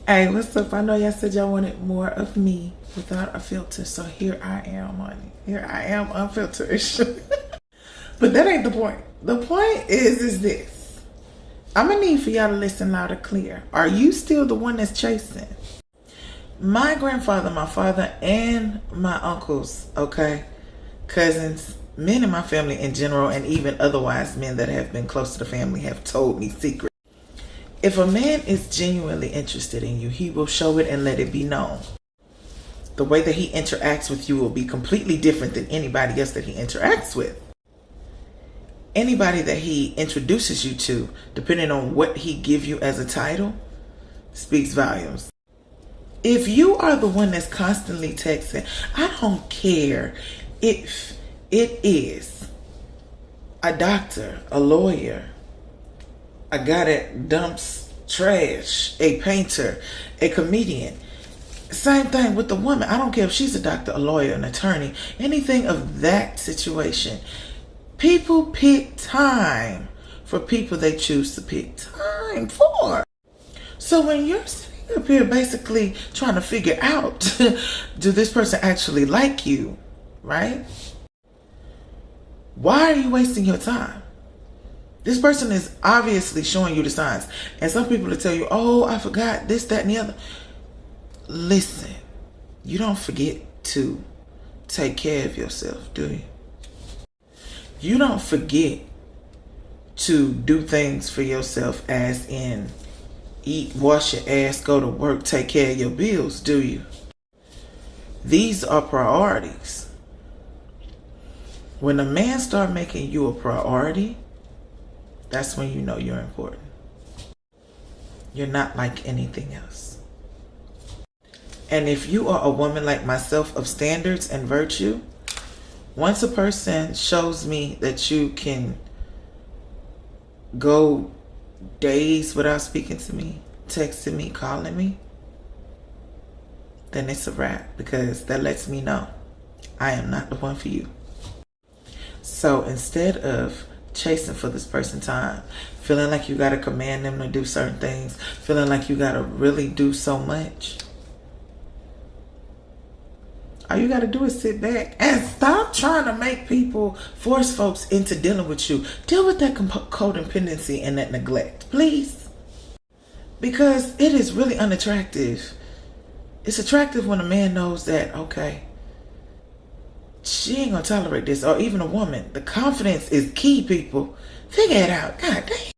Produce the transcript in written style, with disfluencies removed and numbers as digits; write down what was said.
Hey, what's up? I know y'all said y'all wanted more of me without a filter, so here I am, honey. Here I am, unfiltered. But that ain't the point. The point is this. I'm gonna need for y'all to listen loud and clear. Are you still the one that's chasing? My grandfather, my father, and my uncles, okay, cousins, men in my family in general, and even otherwise men that have been close to the family have told me secrets. If a man is genuinely interested in you, he will show it and let it be known. The way that he interacts with you will be completely different than anybody else that he interacts with. Anybody that he introduces you to, depending on what he gives you as a title, speaks volumes. If you are the one that's constantly texting, I don't care if it is a doctor, a lawyer, a guy that dumps trash, a painter, a comedian. Same thing with the woman. I don't care if she's a doctor, a lawyer, an attorney, anything of that situation. People pick time for people they choose to pick time for. So when you're sitting up here basically trying to figure out, do this person actually like you, right? Why are you wasting your time? This person is obviously showing you the signs. And some people will tell you, oh, I forgot this, that, and the other. Listen, you don't forget to take care of yourself, do you? You don't forget to do things for yourself, as in eat, wash your ass, go to work, take care of your bills, do you? These are priorities. When a man starts making you a priority, that's when you know you're important. You're not like anything else. And if you are a woman like myself of standards and virtue, once a person shows me that you can go days without speaking to me, texting me, calling me, then it's a wrap, because that lets me know I am not the one for you. So instead of chasing for this person time, feeling like you got to command them to do certain things, feeling like you got to really do so much, all you got to do is sit back and stop trying to make people, force folks into dealing with you. Deal with that codependency and that neglect, please. Because it is really unattractive. It's attractive when a man knows that, okay, she ain't gonna tolerate this, or even a woman. The confidence is key, people. Figure it out. God damn.